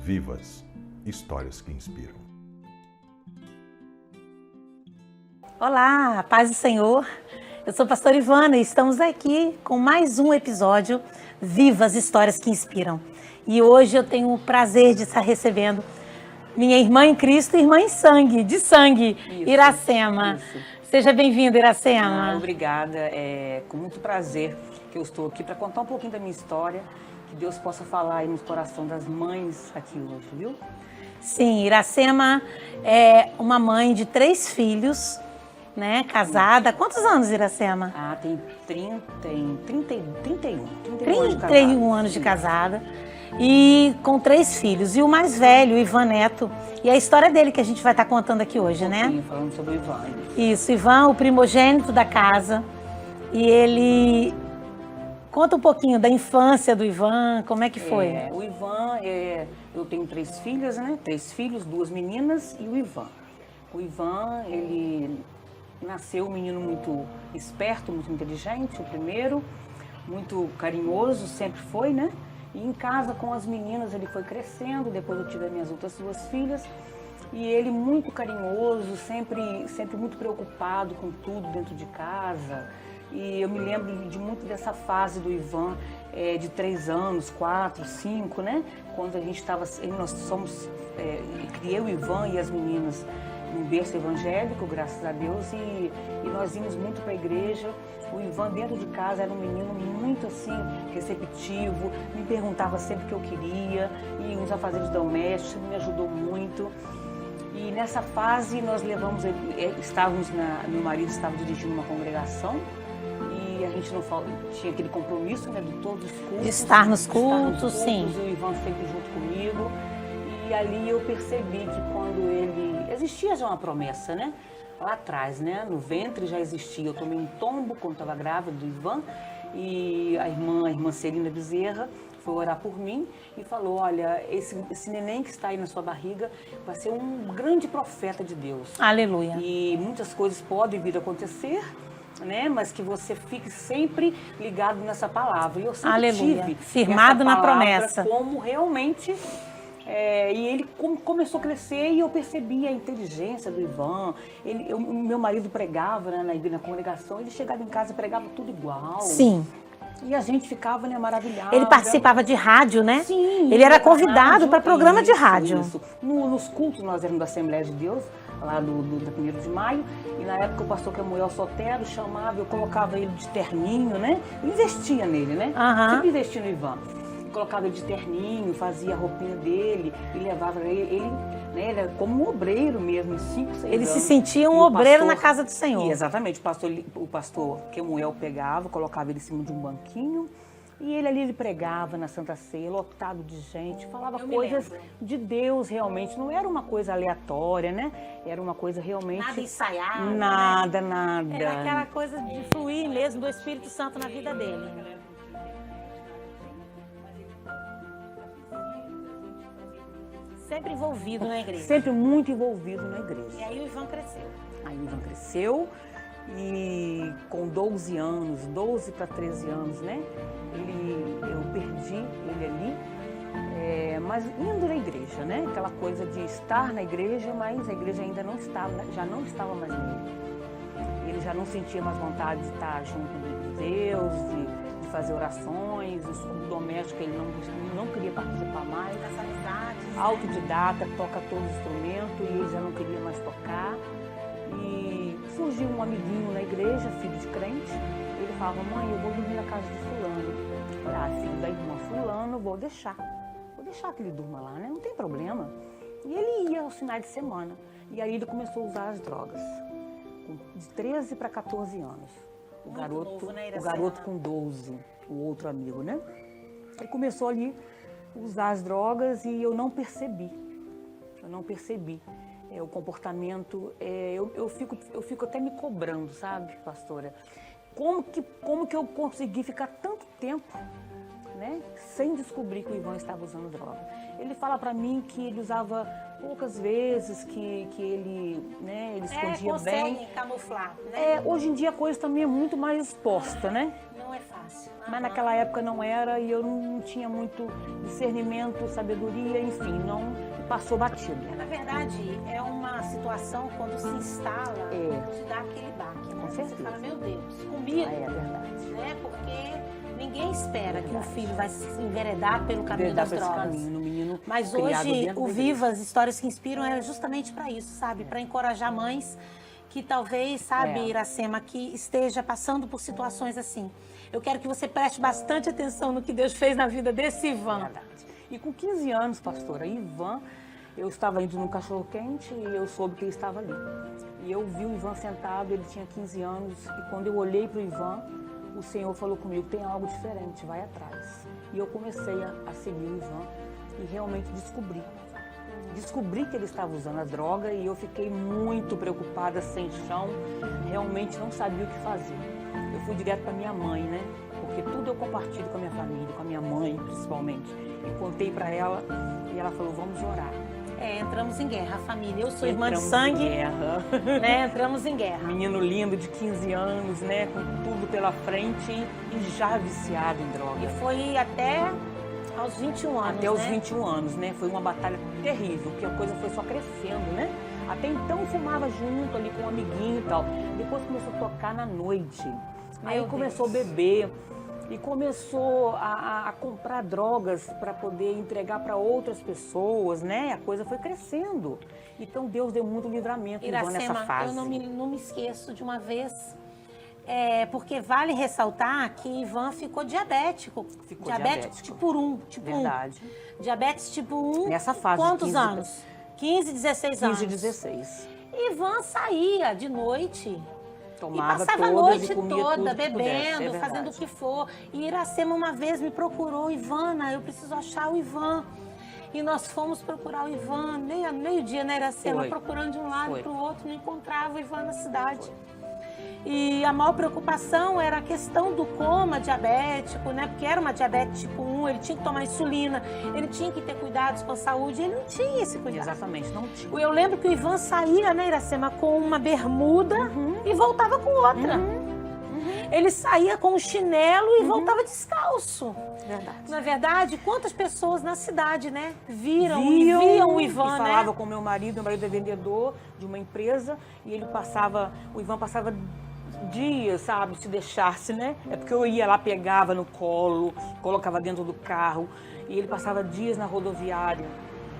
Vivas, histórias que inspiram. Olá, paz do Senhor. Eu sou a pastora Ivana e estamos aqui com mais um episódio Vivas, histórias que inspiram. E hoje eu tenho o prazer de estar recebendo minha irmã em Cristo, irmã em sangue, de sangue, Isso, Iracema. isso. Seja bem-vinda, Iracema. Obrigada, é com muito prazer que eu estou aqui para contar um pouquinho da minha história, que Deus possa falar aí no coração das mães aqui hoje, viu? Sim, Iracema é uma mãe de 3 filhos, né, casada. Quantos anos, Iracema? Tem 31 31 anos de casada e com 3 filhos. E o mais velho, o Ivan Neto. E a história dele que a gente vai estar contando aqui hoje, né? Falando sobre o Ivan. Isso, Ivan, o primogênito da casa. E ele conta um pouquinho da infância do Ivan, como é que foi? O Ivan, eu tenho 3 filhas, né? 3 filhos, 2 meninas e o Ivan. O Ivan, ele nasceu um menino muito esperto, muito inteligente, o primeiro, muito carinhoso, sempre foi, né? E em casa com as meninas ele foi crescendo, depois eu tive as minhas outras 2 filhas, e ele muito carinhoso, sempre muito preocupado com tudo dentro de casa. E eu me lembro de muito dessa fase do Ivan, de 3 anos, 4, 5, né? Quando a gente estava, nós somos, criei o Ivan e as meninas num berço evangélico, graças a Deus, e nós íamos muito para a igreja. O Ivan dentro de casa era um menino muito assim, receptivo, me perguntava sempre o que eu queria, e uns afazeres domésticos, me ajudou muito. E nessa fase nós levamos, meu marido estava dirigindo uma congregação, e a gente não tinha aquele compromisso, né, de todos os cultos. De estar nos cultos, sim. E o Ivan sempre junto comigo. E ali eu percebi que quando ele... Existia já uma promessa, né? Lá atrás, né? No ventre já existia. Eu tomei um tombo quando estava grávida do Ivan. E a irmã Celina Bezerra foi orar por mim e falou, olha, esse neném que está aí na sua barriga vai ser um grande profeta de Deus. Aleluia. E muitas coisas podem vir a acontecer, né? Mas que você fique sempre ligado nessa palavra. E eu sempre Aleluia. tive Firmado essa na promessa. como realmente... e ele começou a crescer e eu percebi a inteligência do Ivan. Meu marido pregava, né, na congregação, ele chegava em casa e pregava tudo igual. Sim. E a gente ficava, né, maravilhada. Ele participava de rádio, né? Sim. Ele era convidado para programa de rádio. Isso. Nos cultos, nós éramos da Assembleia de Deus, lá da 1º de maio, e na época o pastor Kemuel Sotero chamava, eu colocava ele de terninho, né? Eu investia nele, né? Sempre investi no Ivan. Colocava ele de terninho, fazia a roupinha dele e levava ele, né, ele era como um obreiro mesmo, 5, 6 anos. Ele se sentia um obreiro na casa do Senhor. Exatamente, o pastor Kemuel pegava, colocava ele em cima de um banquinho e ele pregava na Santa Ceia, lotado de gente, falava coisas de Deus realmente, não era uma coisa aleatória, né? Era uma coisa realmente... Nada ensaiado. Nada. Era aquela coisa de fluir mesmo do Espírito Santo na vida dele. Sempre envolvido na igreja. Sempre muito envolvido na igreja. E aí o Ivan cresceu. Aí o Ivan cresceu e com 12 anos, 12 para 13 anos, né? Eu perdi ele ali, mas indo na igreja, né? Aquela coisa de estar na igreja, mas a igreja ainda não estava, já não estava mais nele. Ele já não sentia mais vontade de estar junto de Deus, de fazer orações, os cultos domésticos ele não queria participar mais. Das amizades. Autodidata, toca todos os instrumentos e ele já não queria mais tocar. E surgiu um amiguinho na igreja, filho de crente, ele falava, mãe, eu vou dormir na casa de fulano. Eu falei, filho da irmã fulano, vou deixar que ele durma lá, né? Não tem problema. E ele ia aos finais de semana. E aí ele começou a usar as drogas, de 13 para 14 anos. O garoto com 12, o outro amigo, né? Ele começou ali a usar as drogas e eu não percebi. O comportamento, eu fico até me cobrando, sabe, pastora? Como que eu consegui ficar tanto tempo, né, sem descobrir que o Ivan estava usando droga? Ele fala para mim que ele usava poucas vezes, que ele, né, ele escondia bem. Consegue camuflar, né? Hoje em dia a coisa também é muito mais exposta, né? Não é fácil. fácil. Mas naquela época não era e eu não tinha muito discernimento, sabedoria, enfim, não passou batido. Na verdade, é uma situação quando se instala, te dá aquele baque, né? Você fala, meu Deus, comigo. É verdade. Né? Porque ninguém espera que um filho vai se enveredar pelo caminho das drogas. Caminho, no menino Mas hoje o Viva, as histórias que inspiram, é justamente para isso, sabe? Para encorajar mães que talvez, sabe, Iracema, que esteja passando por situações assim. Eu quero que você preste bastante atenção no que Deus fez na vida desse Ivan. Verdade. E com 15 anos, pastora, Ivan, eu estava indo num cachorro-quente e eu soube que ele estava ali. E eu vi o Ivan sentado, ele tinha 15 anos, e quando eu olhei para o Ivan, o Senhor falou comigo, tem algo diferente, vai atrás. E eu comecei a seguir o Ivan e realmente descobri que ele estava usando a droga e eu fiquei muito preocupada, sem chão, realmente não sabia o que fazer. Eu fui direto para minha mãe, né? Porque tudo eu compartilho com a minha família, com a minha mãe principalmente. E contei para ela e ela falou, vamos orar. Entramos em guerra, família. Eu sou irmã de sangue, né? Entramos em guerra. Menino lindo de 15 anos, né? Com tudo pela frente e já viciado em droga. E foi até aos 21 anos, até os 21 anos, né? Foi uma batalha terrível, porque a coisa foi só crescendo, né? Até então fumava junto ali com um amiguinho e tal. Depois começou a tocar na noite. Aí começou a beber e começou a comprar drogas para poder entregar para outras pessoas, né? A coisa foi crescendo. Então Deus deu muito livramento nessa fase. Eu não me esqueço de uma vez, porque vale ressaltar que Ivan ficou diabético. Diabético tipo 1. Verdade. Diabetes tipo 1. Nessa fase. Quantos anos? 15, 16 anos. 15, 16. Ivan saía de noite. Tomava e passava todas, a noite e comia toda, tudo bebendo, pudesse, fazendo o que for. E Iracema uma vez me procurou, Ivana, eu preciso achar o Ivan. E nós fomos procurar o Ivan, meio-dia, né, Iracema? Procurando de um lado para o outro, não encontrava o Ivan na cidade. E a maior preocupação era a questão do coma diabético, né? Porque era uma diabetes tipo 1, ele tinha que tomar insulina, ele tinha que ter cuidados com a saúde, ele não tinha esse cuidado. Exatamente, não tinha. Eu lembro que o Ivan saía, né, Iracema, com uma bermuda e voltava com outra. Ele saía com um chinelo e voltava descalço. Verdade. Na verdade, quantas pessoas na cidade, né, viam o Ivan, e falava com o meu marido é vendedor de uma empresa, e o Ivan passava dias, sabe, se deixasse, né? É porque eu ia lá, pegava no colo, colocava dentro do carro, e ele passava dias na rodoviária.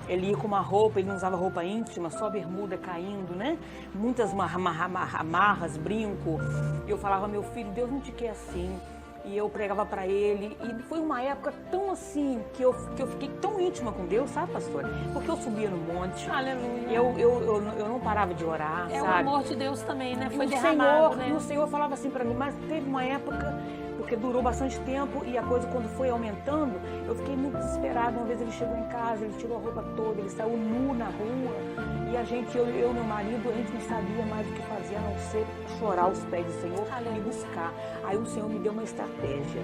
Ele ia com uma roupa, ele não usava roupa íntima, só bermuda caindo, né? Muitas amarras, brinco. Eu falava, meu filho, Deus não te quer assim. E eu pregava para ele. E foi uma época tão assim, que eu fiquei tão íntima com Deus, sabe, pastora? Porque eu subia no monte. Aleluia. Eu não parava de orar, sabe? O amor de Deus também, né? Foi derramado, né? E o Senhor falava assim para mim, mas teve uma época, porque durou bastante tempo e a coisa quando foi aumentando, eu fiquei muito desesperada. Uma vez ele chegou em casa, ele tirou a roupa toda, ele saiu nu na rua. E a gente, eu e meu marido, a gente não sabia mais o que fazer, a não ser chorar aos pés do Senhor e buscar. Aí o Senhor me deu uma estratégia.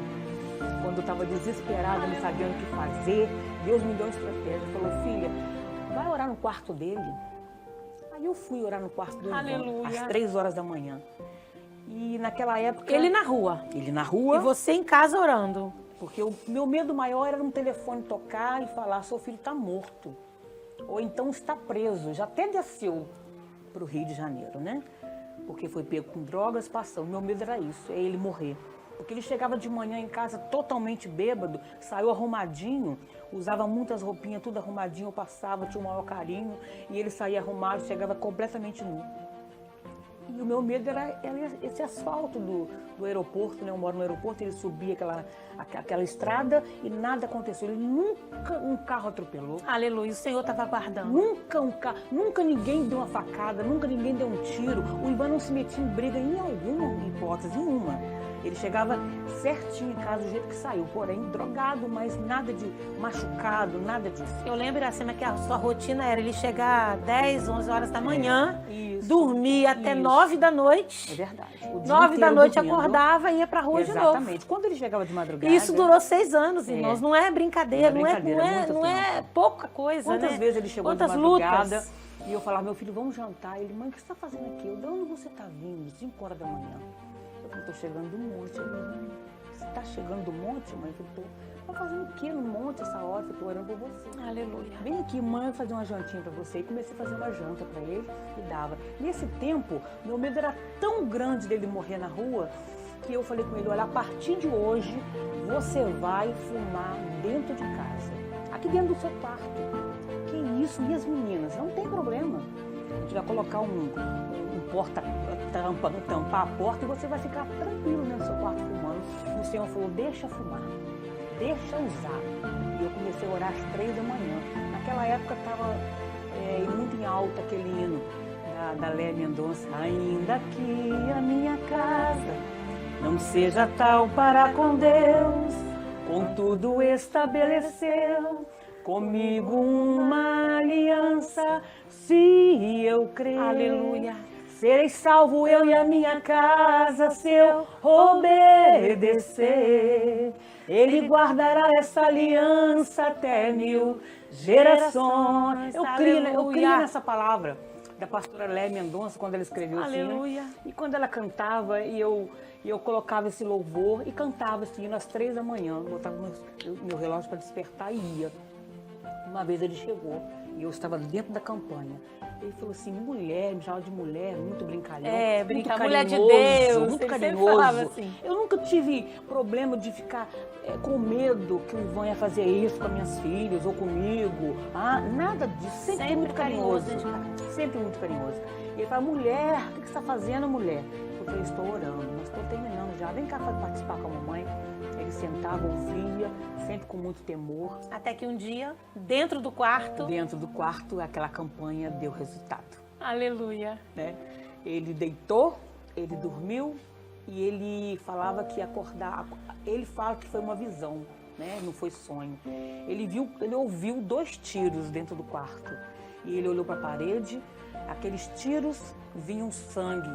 Quando eu estava desesperada, não sabendo o que fazer, Deus me deu uma estratégia. Falou, filha, vai orar no quarto dele. Aí eu fui orar no quarto dele. Aleluia. Às 3 horas da manhã. E naquela época... Ele na rua. Ele na rua. E você em casa orando. Porque o meu medo maior era no telefone tocar e falar, seu filho está morto. Ou então está preso. Já até desceu para o Rio de Janeiro, né? Porque foi pego com drogas, passando. Meu medo era isso, é ele morrer. Porque ele chegava de manhã em casa totalmente bêbado, saiu arrumadinho, usava muitas roupinhas, tudo arrumadinho, eu passava, tinha o maior carinho, e ele saía arrumado, chegava completamente nu. E o meu medo era esse asfalto do aeroporto, né? Eu moro no aeroporto, ele subia aquela estrada e nada aconteceu. Ele nunca um carro atropelou. Aleluia, o Senhor estava guardando. Nunca ninguém deu uma facada, nunca ninguém deu um tiro. O Ivan não se metia em briga em alguma hipótese, em uma. Ele chegava certinho em casa do jeito que saiu, porém drogado, mas nada de machucado, nada disso. Eu lembro, Iracema, que a sua rotina era ele chegar 10, 11 horas da manhã, dormir até 9 da noite. É verdade. 9 da noite acordava e ia pra rua de novo. Exatamente. Quando ele chegava de madrugada... Isso durou 6 anos, irmãos. Não é brincadeira, não é pouca coisa, Quantas né? vezes ele chegou de madrugada e eu falava, meu filho, vamos jantar. Ele, mãe, o que você está fazendo aqui? Eu, de onde você está vindo? 5 horas da manhã. Eu estou chegando do monte. você está chegando do monte, mãe? Eu falei, tô. Tá fazendo o que no monte essa hora? Eu tô orando por você. Aleluia. Vem aqui, mãe, eu vou fazer uma jantinha para você. E comecei a fazer uma janta para ele e dava. Nesse tempo, meu medo era tão grande dele morrer na rua, que eu falei com ele, olha, a partir de hoje, você vai fumar dentro de casa. Aqui dentro do seu quarto. Que isso? E as meninas? Não tem problema. A gente vai colocar um porta-tampa, tampar a porta e você vai ficar tranquilo no seu quarto fumando. O Senhor falou, deixa fumar, deixa usar. E eu comecei a orar às 3 da manhã. Naquela época estava muito em alta aquele hino da Léa Mendonça. Ainda que a minha casa não seja tal para com Deus, contudo estabeleceu comigo uma aliança, se eu crer. Aleluia. Serei salvo eu e a minha casa, se eu obedecer. Ele guardará essa aliança até 1000 gerações. Eu criei nessa palavra da pastora Léa Mendonça, quando ela escreveu assim. Aleluia. E quando ela cantava, e eu colocava esse louvor e cantava esse hino às 3 da manhã. Botava meu relógio para despertar e ia. Uma vez ele chegou e eu estava dentro da campanha. Ele falou assim, mulher, me chamava de mulher, muito brincalhão, muito carinhoso, mulher de Deus, muito ele carinhoso. sempre falava assim. Eu nunca tive problema de ficar com medo que o Ivan ia fazer isso com as minhas filhas ou comigo. Nada disso, sempre muito carinhoso. Sempre muito carinhoso. E ele fala, mulher, o que você está fazendo, mulher? Eu falei, estou orando, mas estou terminando já. Vem cá para participar com a mamãe. Ele sentava, ouvia, sempre com muito temor. Até que um dia, dentro do quarto... Dentro do quarto, aquela campanha deu resultado. Aleluia. Né? Ele deitou, ele dormiu e ele falava que ia acordar. Ele fala que foi uma visão, né? Não foi sonho. Ele ouviu 2 tiros dentro do quarto. E ele olhou para a parede, aqueles tiros vinham sangue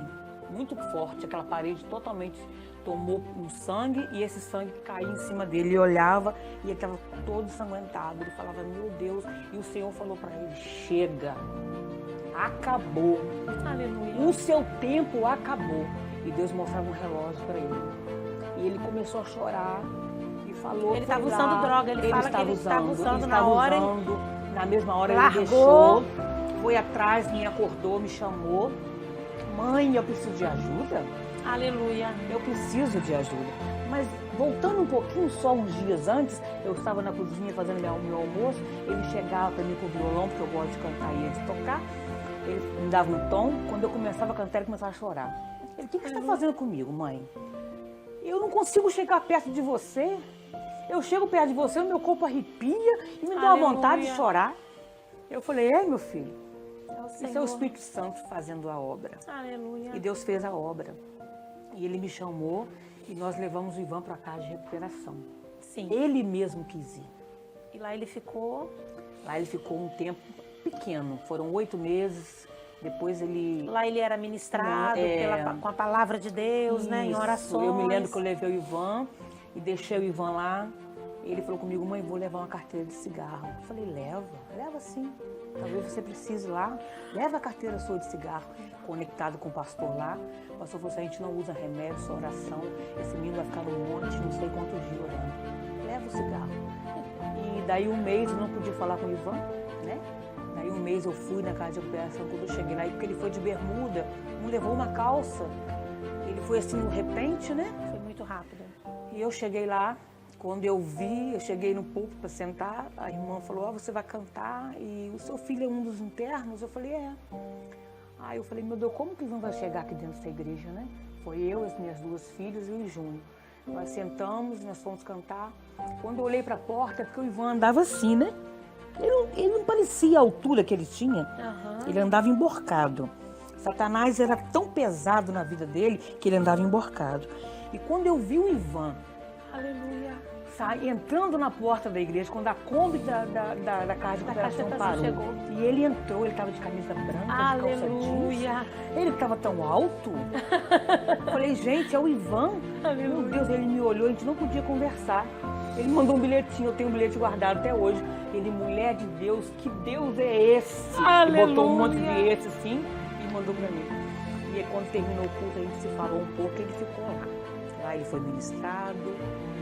muito forte, aquela parede totalmente tomou um sangue e esse sangue caía em cima dele. Ele olhava e ele estava todo ensanguentado. Ele falava, meu Deus. E o Senhor falou para ele, chega, acabou. Aleluia. O seu tempo acabou. E Deus mostrava um relógio para ele. E ele começou a chorar e falou. Ele estava usando droga, ele fala que ele estava usando na hora. Na mesma hora largou. Ele deixou, foi atrás, me acordou, me chamou. Mãe, eu preciso de ajuda? Aleluia. Eu preciso de ajuda. Mas voltando um pouquinho, só uns dias antes, eu estava na cozinha fazendo meu almoço, ele chegava para mim com o violão, porque eu gosto de cantar e de tocar. Ele me dava um tom, quando eu começava a cantar, ele começava a chorar. Ele, o que você está fazendo comigo, mãe? Eu não consigo chegar perto de você. Eu chego perto de você, o meu corpo arrepia e me dá uma vontade de chorar. Eu falei, meu filho, esse é o Espírito Santo fazendo a obra. Aleluia. E Deus fez a obra. E ele me chamou e nós levamos o Ivan para a casa de recuperação. Sim. Ele mesmo quis ir. E lá ele ficou? Lá ele ficou um tempo pequeno, foram 8 meses. Depois ele... Lá ele era ministrado com a palavra de Deus, Isso. né, em orações. Eu me lembro que eu levei o Ivan e deixei o Ivan lá. Ele falou comigo, mãe, vou levar uma carteira de cigarro. Eu falei, leva sim. Talvez você precise lá. Leva a carteira sua de cigarro, conectado com o pastor lá. O pastor falou assim, a gente não usa remédio, só oração. Esse menino vai ficar no monte, não sei quantos dias orando. Leva o cigarro. E daí um mês eu não podia falar com o Ivan, né? Daí um mês eu fui na casa de recuperação, quando eu cheguei lá, porque ele foi de bermuda, não levou uma calça. Ele foi assim, de repente, né? Foi muito rápido. E eu cheguei lá. Quando eu vi, eu cheguei no púlpito para sentar, a irmã falou, você vai cantar e o seu filho é um dos internos? Eu falei, é. Aí eu falei, meu Deus, como que o Ivan vai chegar aqui dentro dessa igreja, né? Foi eu, as minhas 2 filhas e o Júnior. Nós sentamos, nós fomos cantar. Quando eu olhei para a porta, porque o Ivan andava assim, né? Ele não parecia a altura que ele tinha, Ele andava emborcado. Satanás era tão pesado na vida dele que ele andava emborcado. E quando eu vi o Ivan, aleluia, entrando na porta da igreja, quando a Kombi da casa de recuperação parou. Chegou. E ele entrou, ele estava de camisa branca, aleluia, de calça jeans. Ele estava tão alto. Falei, gente, é o Ivan. Aleluia. Meu Deus, ele me olhou, a gente não podia conversar. Ele mandou um bilhetinho, eu tenho um bilhete guardado até hoje. Ele, mulher de Deus, que Deus é esse? Aleluia. Ele botou um monte de esse assim e mandou para mim. E aí, quando terminou o culto, a gente se falou um pouco, ele ficou lá. Lá lá ele foi ministrado.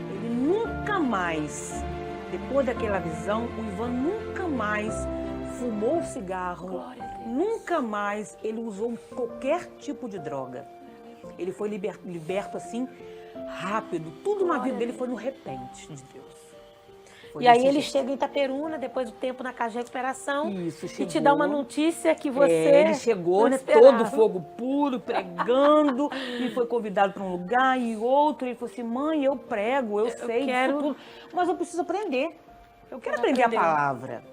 Ele nunca mais, depois daquela visão, o Ivan nunca mais fumou cigarro, Glória a Deus. nunca mais ele usou qualquer tipo de droga. Ele foi liberto assim, rápido. Tudo na vida dele foi no repente de Deus. Foi E aí desse ele jeito. chega em Itaperuna, depois do tempo na casa de recuperação, Isso, e te chegou. dá uma notícia que você Ele chegou, não né, esperava. todo fogo puro, pregando, e foi convidado para um lugar e outro. Ele falou assim, mãe, eu prego, eu sei quero- disso tudo, mas eu preciso aprender. Eu quero Quero aprender aprender. a palavra.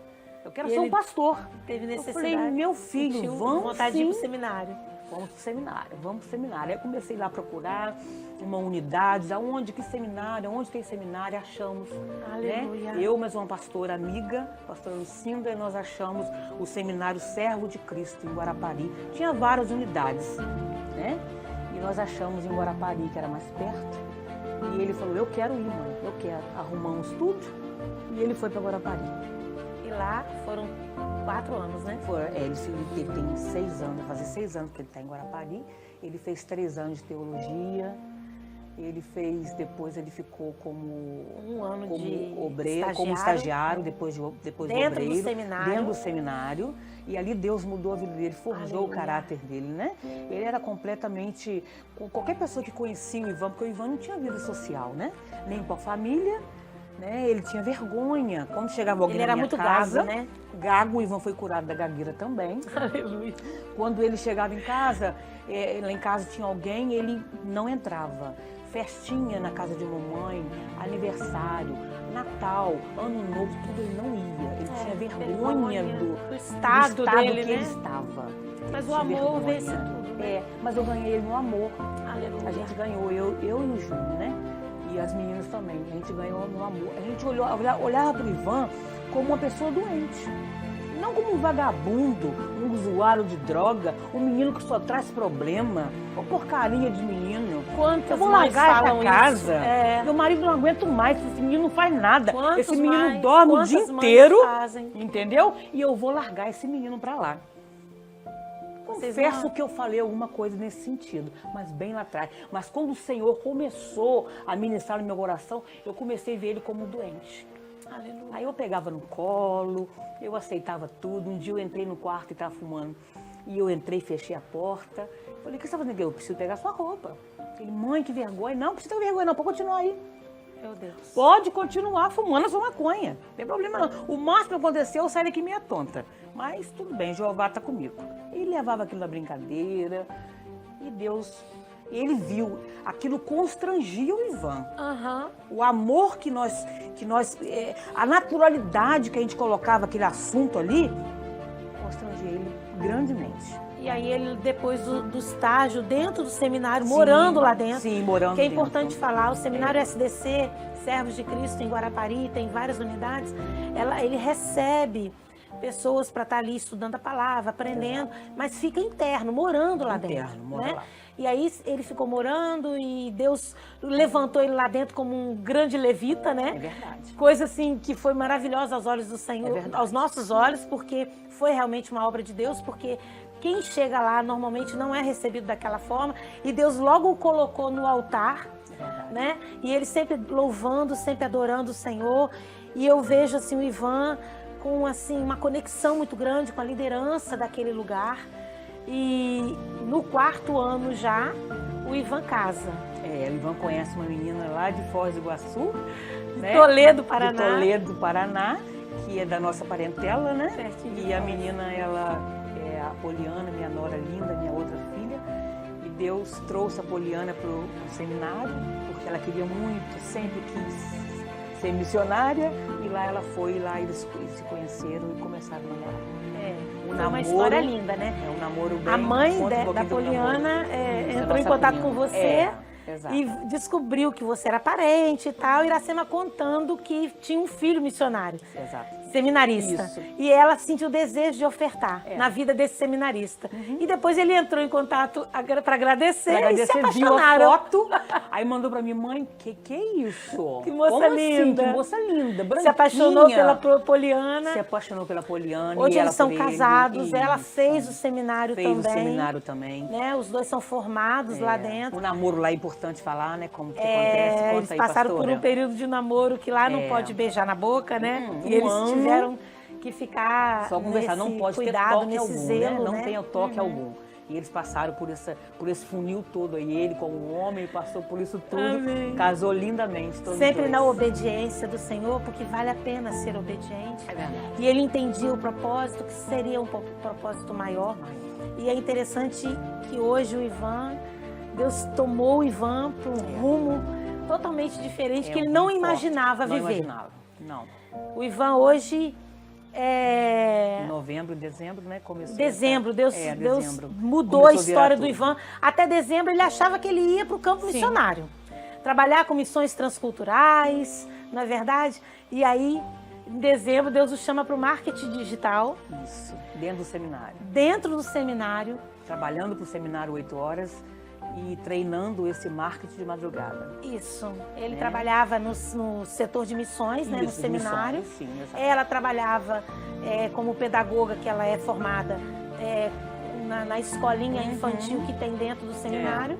Eu quero E ser um ele pastor. Teve Eu necessidade. falei, meu filho, sentiu vamos vontade de ir sim. pro seminário. Vamos pro seminário, vamos pro seminário. Aí eu comecei lá a procurar uma unidade, aonde, que seminário, onde tem seminário, achamos. Aleluia. Né? Eu, mais uma pastora amiga, pastora Lucinda, e nós achamos o seminário Servo de Cristo, em Guarapari. Tinha várias unidades, né? E nós achamos em Guarapari, que era mais perto. E ele falou, eu quero ir, mãe, eu quero. Arrumamos tudo e ele foi para Guarapari. E lá foram 4 anos, né? Ele tem 6 anos, vai fazer 6 anos que ele está em Guarapari. Ele fez 3 anos de teologia. Ele fez, depois ele ficou como 1 ano como de obreiro, como estagiário, depois do Dentro do obreiro, seminário. dentro do seminário. E ali Deus mudou a vida dele, forjou o Aleluia. caráter dele, né? Ele era completamente, qualquer pessoa que conhecia o Ivan, porque o Ivan não tinha vida social, né? Nem com a família, né? Ele tinha vergonha. Quando chegava alguém Ele na era minha muito casa, gago, né? Gago, o Ivan foi curado da gagueira também. Aleluia. Quando ele chegava em casa, lá em casa tinha alguém, ele não entrava. Festinha na casa de mamãe, aniversário, Natal, Ano Novo, tudo ele não ia. Ele tinha vergonha do estado dele, que né? ele estava. Mas Ele o tinha amor vergonha. vence tudo, né? É, mas eu ganhei ele no amor. Aleluia. A gente ganhou, eu e o Júnior, né? E as meninas também. A gente ganhou no amor. A gente olhava para o Ivan como uma pessoa doente. Não como um vagabundo, um usuário de droga, um menino que só traz problema, uma porcaria de menino. Quantas Eu vou mães largar falam essa casa. isso? É. Meu marido não aguenta mais, esse menino não faz nada. Quantos Esse menino mais- dorme o quantas dia mães inteiro, fazem? entendeu? E eu vou largar esse menino pra lá. Vocês Confesso não- que eu falei alguma coisa nesse sentido, mas bem lá atrás. Mas quando o Senhor começou a ministrar no meu coração, eu comecei a ver ele como doente. Aleluia. Aí eu pegava no colo, eu aceitava tudo. Um dia eu entrei no quarto e estava fumando. E eu entrei, fechei a porta. Falei, o que você está fazendo aqui? Eu preciso pegar sua roupa. Ele, mãe, que vergonha. Não, não precisa ter vergonha não, pode continuar aí. Meu Deus. Pode continuar fumando a sua maconha. Não tem problema não. O máximo que aconteceu, eu saí daqui meia tonta. Mas tudo bem, Jeová está comigo. Ele levava aquilo na brincadeira. E Deus, ele viu. Aquilo constrangia o Ivan. Aham. O amor que nós a naturalidade que a gente colocava aquele assunto ali, constrangia ele grandemente. E aí ele, depois do estágio dentro do seminário, morando lá dentro. Sim, morando Que é dentro. importante falar, o seminário SDC, Servos de Cristo em Guarapari, tem várias unidades, ele recebe pessoas para estar ali estudando a palavra, aprendendo, mas fica interno, morando lá Interno, dentro. mora Né? lá. E aí ele ficou morando e Deus levantou ele lá dentro como um grande levita, né? É verdade. Coisa assim que foi maravilhosa aos olhos do Senhor, É verdade. aos nossos olhos, porque foi realmente uma obra de Deus, porque quem chega lá normalmente não é recebido daquela forma e Deus logo o colocou no altar, Verdade. né? E ele sempre louvando, sempre adorando o Senhor. E eu vejo assim o Ivan com assim uma conexão muito grande com a liderança daquele lugar. E no 4º ano já, o Ivan casa. O Ivan conhece uma menina lá de Foz do Iguaçu, né? Toledo, Paraná. De Toledo, Paraná, que é da nossa parentela, né? Pertinho de E a nós. menina, ela é a Poliana, minha nora linda, minha outra filha. E Deus trouxe a Poliana para o seminário, porque ela queria muito, sempre quis ser missionária. E lá ela foi, lá eles se conheceram e começaram a namorar. Foi namoro, uma história linda, né? É um namoro bem... A mãe conta um da pouquinho do Poliana namoro. Isso, entrou em nossa contato prima. com você É, exato. e descobriu que você era parente e tal. E Iracema contando que tinha um filho missionário. Exato. seminarista. Isso. E ela sentiu o desejo de ofertar É. na vida desse seminarista. E depois ele entrou em contato para agradecer, Pra e se agradecer, viu a apaixonaram. foto, aí mandou pra minha mãe, que é isso? Que moça Como assim? linda. Que moça linda, branquinha. Se apaixonou pela Poliana. Se apaixonou pela Poliana. Hoje e eles ela são por ele. casados, ela Isso. fez o seminário Fez também. o seminário também. Né? Os dois são formados lá dentro. O namoro lá é importante falar, né? Como que acontece. Conta Eles aí, passaram pastora. por um período de namoro que lá não É. pode beijar na boca, né? Um E eles ano. tiveram que ficar Só conversar, não nesse pode ter cuidado, toque nesse algum, zelo, né? Não né? tem toque algum. E eles passaram por esse funil todo aí, ele como homem passou por isso tudo, Amém. casou lindamente todos Sempre dois. na obediência do Senhor, porque vale a pena ser obediente. É verdade. E ele entendia o propósito, que seria um propósito maior. E é interessante que hoje o Ivan, Deus tomou o Ivan para um rumo totalmente diferente, que ele não imaginava não viver. Imaginava, não. O Ivan hoje é... Em novembro, dezembro, né? Começou. Dezembro, Deus dezembro. mudou Começou a história do virar Ivan. Até dezembro ele achava que ele ia para o campo missionário. Trabalhar com missões transculturais, não é verdade? E aí, em dezembro, Deus o chama para o marketing digital, tudo. Isso, dentro do seminário. dentro do seminário. Trabalhando para o seminário 8 horas e treinando esse marketing de madrugada. Isso. Ele trabalhava no setor de missões, né, no Isso, de seminário. missões, sim, exato. Ela trabalhava como pedagoga, que ela é formada na escolinha infantil que tem dentro do seminário.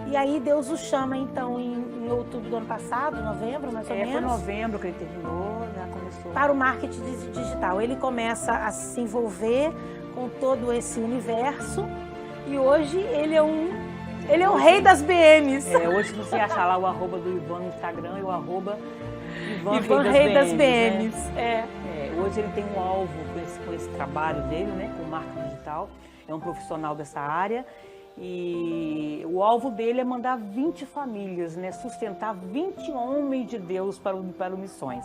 E aí Deus o chama, então, em outubro do ano passado, novembro, mais ou Foi menos, novembro que ele terminou, já começou. para o marketing digital. Ele começa a se envolver com todo esse universo e hoje ele é o rei das BMs. Hoje você achar lá o arroba do Ivan no Instagram e o arroba Ivan Rei das BMs, BMs. né? Hoje ele tem um alvo com esse trabalho dele, né, com o marketing digital. É um profissional dessa área. E o alvo dele é mandar 20 famílias, né, sustentar 20 homens de Deus para o Missões.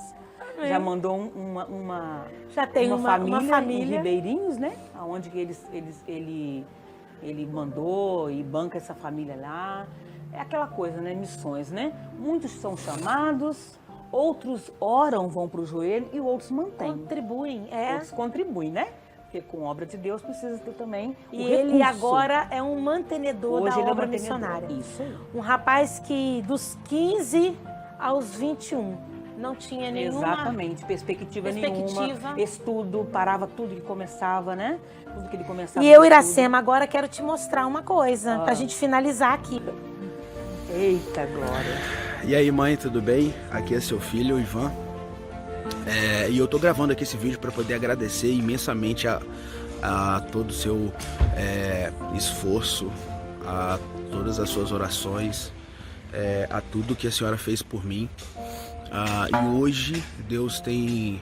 Já mandou Já tem uma família em Ribeirinhos, né, onde que ele mandou e banca essa família lá. É aquela coisa, né, missões, né? Muitos são chamados, outros oram, vão para o joelho e outros mantêm. Contribuem, Outros contribuem, né? Porque com obra de Deus precisa ter também E o ele recurso. agora é um mantenedor Hoje da ele é obra mantenedor. missionária. Isso aí. Um rapaz que dos 15 aos 21 não tinha nenhuma... Exatamente, perspectiva nenhuma, estudo, parava tudo que começava, né? Tudo que ele começava. E eu, Iracema, agora quero te mostrar uma coisa, pra gente finalizar aqui. Eita, Glória. E aí, mãe, tudo bem? Aqui é seu filho, o Ivan. E eu tô gravando aqui esse vídeo para poder agradecer imensamente a todo o seu esforço, a todas as suas orações, a tudo que a senhora fez por mim. E hoje Deus tem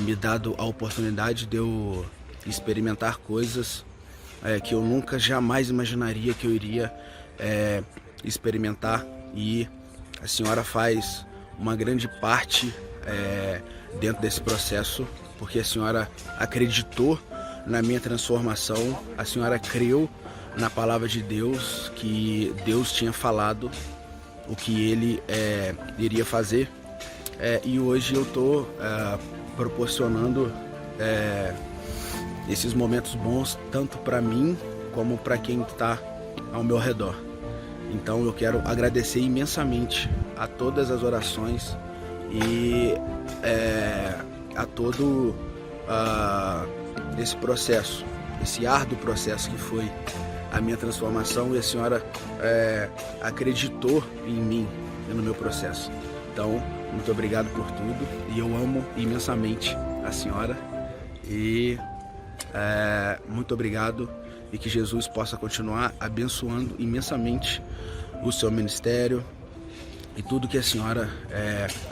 me dado a oportunidade de eu experimentar coisas que eu nunca jamais imaginaria que eu iria experimentar, e a senhora faz uma grande parte dentro desse processo, porque a senhora acreditou na minha transformação, a senhora creu na palavra de Deus, que Deus tinha falado o que ele iria fazer, e hoje eu estou proporcionando esses momentos bons tanto para mim como para quem está ao meu redor. Então eu quero agradecer imensamente a todas as orações e a todo esse processo, esse árduo processo que foi a minha transformação, e a senhora acreditou em mim e no meu processo. Então, muito obrigado por tudo, e eu amo imensamente a senhora, e muito obrigado, e que Jesus possa continuar abençoando imensamente o seu ministério e tudo que a senhora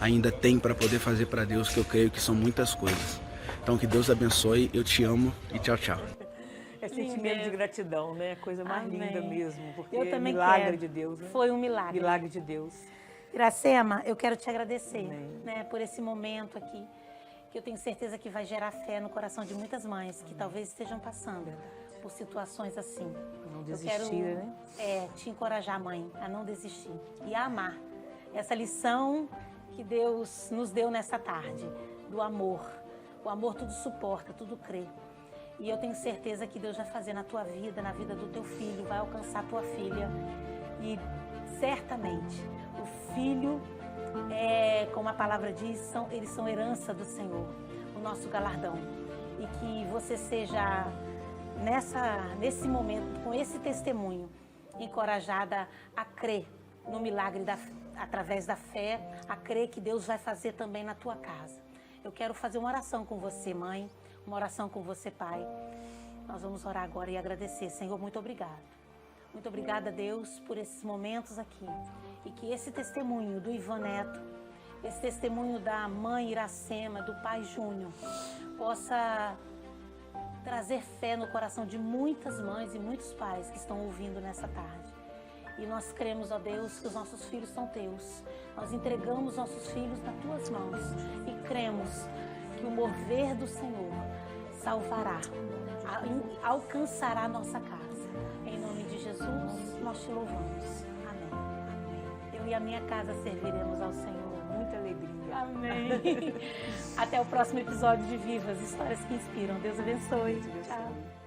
ainda tem para poder fazer para Deus, que eu creio que são muitas coisas. Então, que Deus abençoe, eu te amo e tchau, tchau. É sentimento de gratidão, né? Coisa mais linda mesmo, porque eu também milagre quero. De Deus, né? Foi um milagre. Milagre de Deus. Iracema, eu quero te agradecer, né, por esse momento aqui, que eu tenho certeza que vai gerar fé no coração de muitas mães que talvez estejam passando por situações assim. Não desistir, né? Te encorajar, mãe, a não desistir e a amar. Essa lição que Deus nos deu nessa tarde, do amor. O amor tudo suporta, tudo crê. E eu tenho certeza que Deus vai fazer na tua vida, na vida do teu filho, vai alcançar tua filha. E certamente o filho, como a palavra diz, eles são herança do Senhor, o nosso galardão. E que você seja, nesse momento, com esse testemunho, encorajada a crer no milagre através da fé, a crer que Deus vai fazer também na tua casa. Eu quero fazer uma oração com você, mãe, uma oração com você, pai. Nós vamos orar agora e agradecer. Senhor, muito obrigado. Muito obrigada, Deus, por esses momentos aqui. E que esse testemunho do Ivan Neto, esse testemunho da mãe Iracema, do pai Júnior, possa trazer fé no coração de muitas mães e muitos pais que estão ouvindo nessa tarde. E nós cremos, ó Deus, que os nossos filhos são teus. Nós entregamos nossos filhos nas tuas mãos e cremos que o mover do Senhor salvará, alcançará a nossa casa. Em nome de Jesus, nós te louvamos. Amém. Amém. Eu e a minha casa serviremos ao Senhor. Muita alegria. Amém. Até o próximo episódio de Vivas, Histórias que Inspiram. Deus abençoe. Deus abençoe. Tchau.